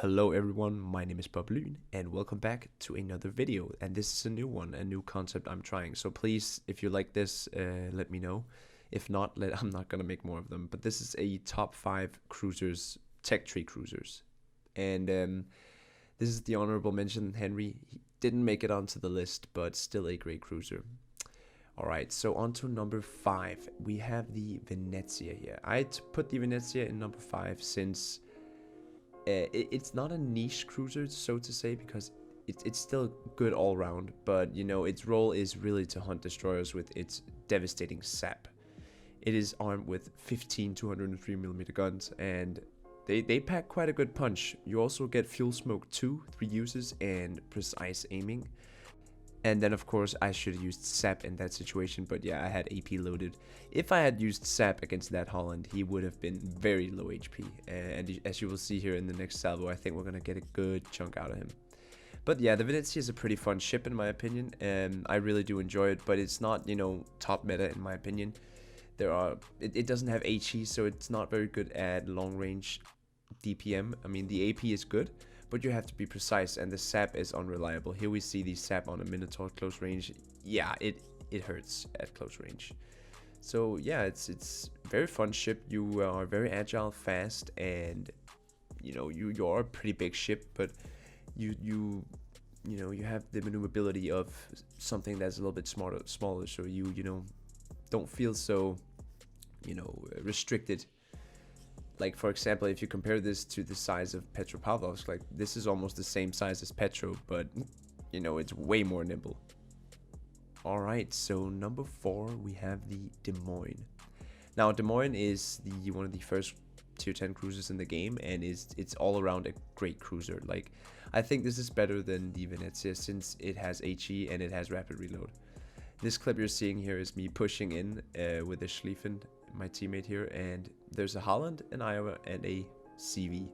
Hello everyone, my name is BobLyn and welcome back to another video, and this is a new one, a new concept I'm trying. So please, if you like this, let me know. If not, I'm not gonna make more of them. But this is a top 5 cruisers, tech tree cruisers. And this is the honorable mention, Henry. He didn't make it onto the list, but still a great cruiser. Alright, so on to number 5. We have the Venezia here. I put the Venezia in number 5 since it's not a niche cruiser, so to say, because it's still good all round, but you know, its role is really to hunt destroyers with its devastating sap. It is armed with 15 203mm guns, and they pack quite a good punch. You also get fuel smoke 2, 3 uses, and precise aiming. And then of course I should have used sap in that situation, but yeah, I had AP loaded. If I had used sap against that Holland, he would have been very low HP. And as you will see here in the next salvo, I think we're gonna get a good chunk out of him. But yeah, the Venezia is a pretty fun ship in my opinion, and I really do enjoy it, but it's not, you know, top meta in my opinion. It doesn't have HE, so it's not very good at long range DPM. I mean, the AP is good, but you have to be precise, and the sap is unreliable. Here we see the sap on a Minotaur close range. Yeah, it hurts at close range. So yeah, it's very fun ship. You are very agile, fast, and you know you are a pretty big ship, but you know you have the maneuverability of something that's a little bit smaller. So you know don't feel so restricted. Like, for example, if you compare this to the size of Petropavlovsk, like, this is almost the same size as Petro, but, you know, it's way more nimble. Alright, so number 4, we have the Des Moines. Now, Des Moines is one of the first tier 10 cruisers in the game, and it's all around a great cruiser. Like, I think this is better than the Venezia since it has HE and it has rapid reload. This clip you're seeing here is me pushing in with a Schlieffen, my teammate here, and there's a Holland, an Iowa, and a CV.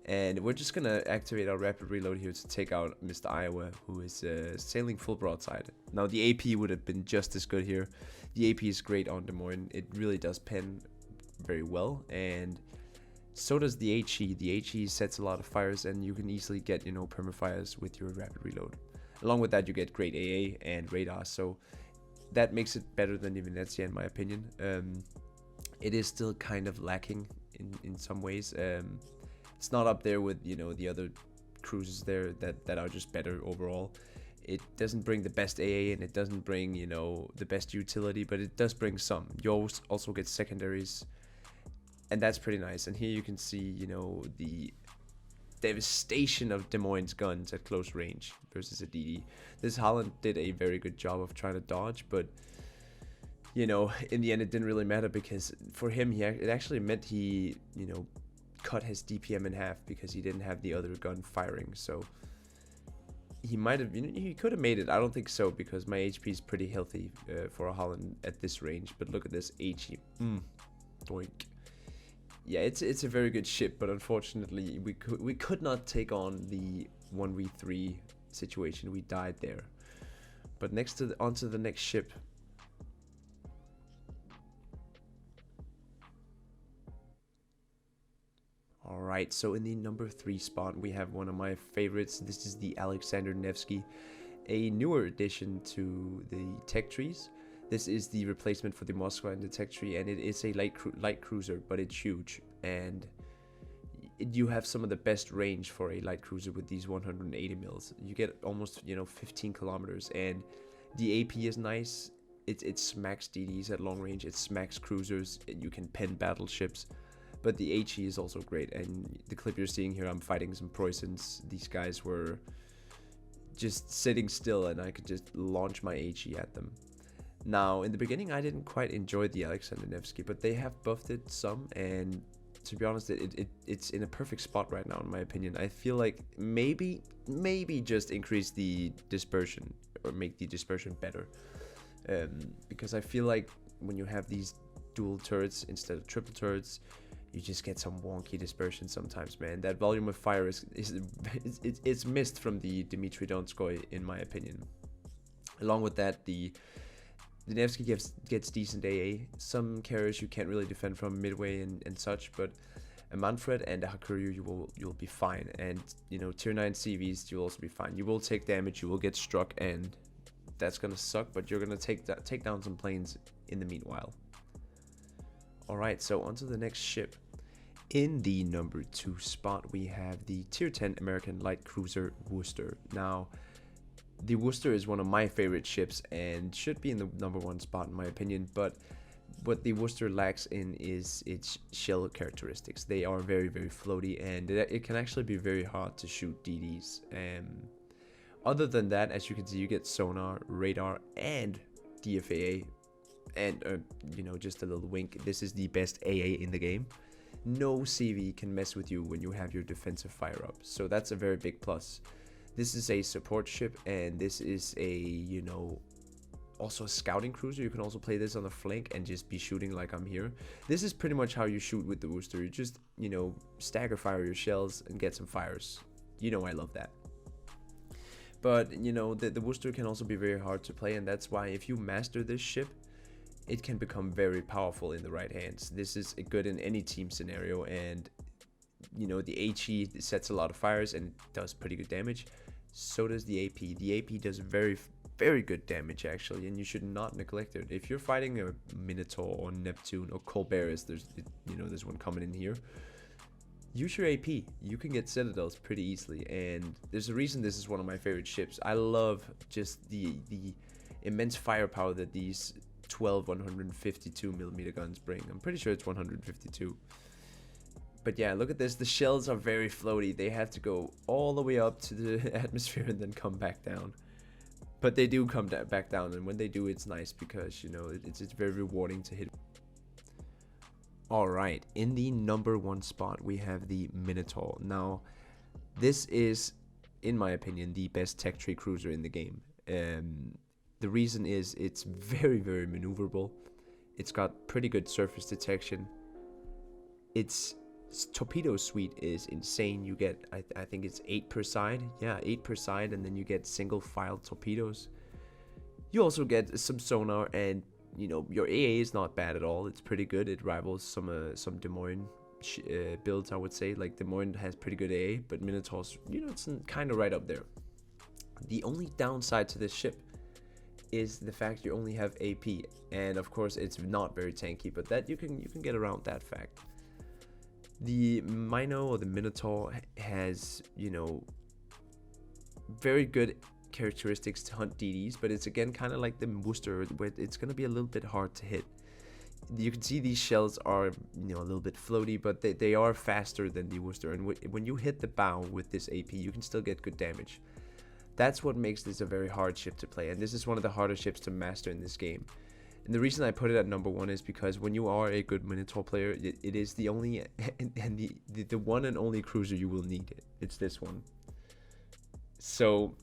And we're just gonna activate our rapid reload here to take out Mr. Iowa, who is sailing full broadside. Now the AP would have been just as good here. The AP is great on Des Moines. It really does pen very well, and so does the HE. The HE sets a lot of fires, and you can easily get, you know, permafires with your rapid reload. Along with that, you get great AA and radar, so that makes it better than the Venezia in my opinion. It is still kind of lacking in some ways. It's not up there with, you know, the other cruisers there that are just better overall. It doesn't bring the best AA, and it doesn't bring, you know, the best utility, but it does bring some. You also get secondaries, and that's pretty nice. And here you can see, you know, the devastation of Des Moines guns at close range versus a DD. This Holland did a very good job of trying to dodge, but you know, in the end it didn't really matter, because for him it actually meant he, you know, cut his DPM in half because he didn't have the other gun firing. So he might have, you know, he could have made it. I don't think so, because my HP is pretty healthy for a Holland at this range. But look at this HE. Doink. Yeah, it's a very good ship, but unfortunately we could not take on the 1v3 situation. We died there. But onto the next ship. Alright, so in the number 3 spot we have one of my favorites. This is the Alexander Nevsky, a newer addition to the tech trees. This is the replacement for the Moscow and the tech tree, and it is a light cruiser, but it's huge, and you have some of the best range for a light cruiser with these 180 mils. You get almost, you know, 15 kilometers, and the AP is nice. It smacks DDs at long range, it smacks cruisers, you can pen battleships, but the HE is also great. And the clip you're seeing here, I'm fighting some Preußens. These guys were just sitting still, and I could just launch my HE at them. Now, in the beginning, I didn't quite enjoy the Alexander Nevsky, but they have buffed it some, and to be honest, it's in a perfect spot right now, in my opinion. I feel like maybe just increase the dispersion, or make the dispersion better, because I feel like when you have these dual turrets instead of triple turrets, you just get some wonky dispersion sometimes, man. That volume of fire it's missed from the Dmitry Donskoy, in my opinion. Along with that, the Nevsky gets decent AA. Some carriers you can't really defend from midway and such, but a Manfred and a Hakuryu, you'll be fine. And you know, tier 9 CVs, you'll also be fine. You will take damage, you will get struck, and that's gonna suck, but you're gonna take down some planes in the meanwhile. Alright, so onto the next ship. In the number 2 spot, we have the tier 10 American light cruiser Worcester. Now, the Worcester is one of my favorite ships and should be in the number 1 spot in my opinion, but what the Worcester lacks in is its shell characteristics. They are very, very floaty, and it can actually be very hard to shoot DDs. Other than that, as you can see, you get sonar, radar, and DFAA, and you know, just a little wink, this is the best AA in the game. No CV can mess with you when you have your defensive fire up, so that's a very big plus. This is a support ship, and this is a, you know, also a scouting cruiser. You can also play this on the flank and just be shooting like I'm here. This is pretty much how you shoot with the Worcester. You just, you know, stagger fire your shells and get some fires. You know I love that. But, you know, the Worcester can also be very hard to play, and that's why if you master this ship, it can become very powerful in the right hands. This is good in any team scenario, and you know, the HE sets a lot of fires and does pretty good damage. So does the AP. The AP does very, very good damage actually, and you should not neglect it. If you're fighting a Minotaur or Neptune or Corsairs, there's one coming in here. Use your AP. You can get citadels pretty easily, and there's a reason this is one of my favorite ships. I love just the immense firepower that these 12 152mm guns bring. I'm pretty sure it's 152. But yeah, look at this. The shells are very floaty. They have to go all the way up to the atmosphere and then come back down. But they do come back down, and when they do, it's nice because, you know, it's very rewarding to hit. Alright, in the number 1 spot, we have the Minotaur. Now, this is, in my opinion, the best tech tree cruiser in the game. The reason is it's very, very maneuverable. It's got pretty good surface detection. Its torpedo suite is insane. You get, I think it's 8 per side. Yeah, 8 per side, and then you get single file torpedoes. You also get some sonar, and you know, your AA is not bad at all. It's pretty good. It rivals some Des Moines builds, I would say. Like Des Moines has pretty good AA, but Minotaur's, you know, it's kind of right up there. The only downside to this ship is the fact you only have AP, and of course it's not very tanky, but that you can get around that fact. The Mino or the Minotaur has, you know, very good characteristics to hunt DDs, but it's again kind of like the Worcester, where it's going to be a little bit hard to hit. You can see these shells are, you know, a little bit floaty, but they are faster than the Worcester, and when you hit the bow with this AP, you can still get good damage. That's what makes this a very hard ship to play, and this is one of the harder ships to master in this game. And the reason I put it at number 1 is because when you are a good Minotaur player, it is the only and the one and only cruiser you will need. It's this one. So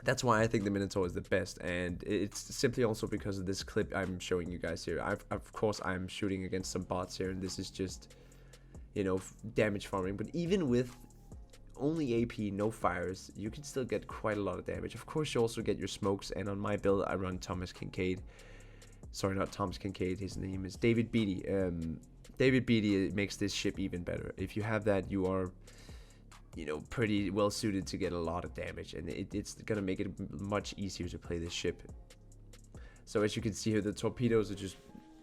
that's why I think the Minotaur is the best, and it's simply also because of this clip I'm showing you guys here. Of course I'm shooting against some bots here, and this is just, you know, damage farming. But even with only AP, no fires, you can still get quite a lot of damage. Of course, you also get your smokes, and on my build I run Thomas Kincaid. Sorry, not Thomas Kincaid, his name is David Beatty. David Beatty makes this ship even better. If you have that, you are, you know, pretty well suited to get a lot of damage, and it's gonna make it much easier to play this ship. So as you can see here, the torpedoes are just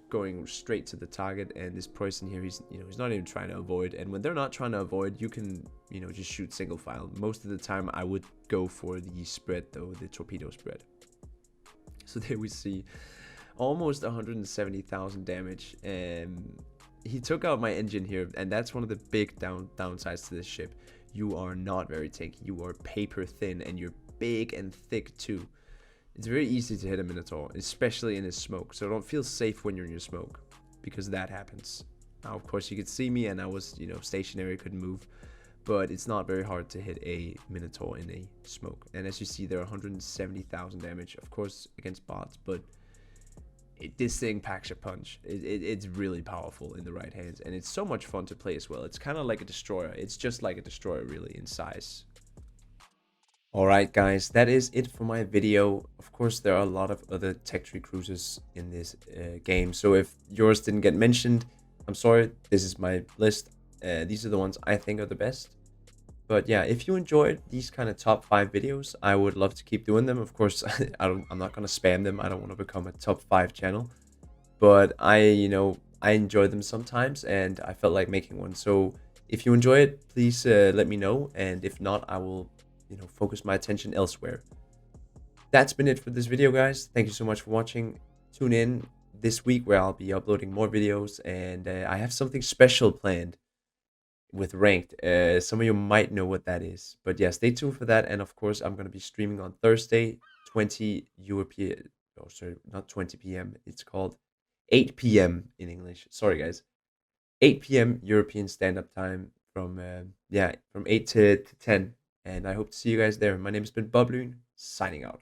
going straight to the target, and this person here, he's not even trying to avoid. And when they're not trying to avoid, you can, you know, just shoot single file. Most of the time I would go for the spread though, the torpedo spread. So there we see almost 170,000 damage, and he took out my engine here, and that's one of the big downsides to this ship. You are not very tanky. You are paper thin, and you're big and thick too. It's very easy to hit a Minotaur, especially in his smoke, so don't feel safe when you're in your smoke, because that happens. Now of course you could see me, and I was, you know, stationary, couldn't move, but it's not very hard to hit a Minotaur in a smoke. And as you see, there are 170,000 damage, of course against bots, but this thing packs a punch. It's really powerful in the right hands, and it's so much fun to play as well. It's kind of like a destroyer. It's just like a destroyer really in size. Alright guys, that is it for my video. Of course there are a lot of other tech tree cruisers in this game, so if yours didn't get mentioned, I'm sorry. This is my list. These are the ones I think are the best. But yeah, if you enjoyed these kind of top 5 videos, I would love to keep doing them. Of course, I'm not gonna spam them. I don't want to become a top 5 channel, but I enjoy them sometimes, and I felt like making one. So if you enjoy it, please let me know, and if not, I will focus my attention elsewhere. That's been it for this video, guys. Thank you so much for watching. Tune in this week where I'll be uploading more videos, and I have something special planned with ranked. Some of you might know what that is, but yeah, stay tuned for that. And of course, I'm going to be streaming on Thursday, 20 European, oh sorry, not 20 p.m. It's called 8 p.m. in English. Sorry guys, 8 p.m. European stand-up time from from 8 to 10. And I hope to see you guys there. My name has been BobLyn, signing out.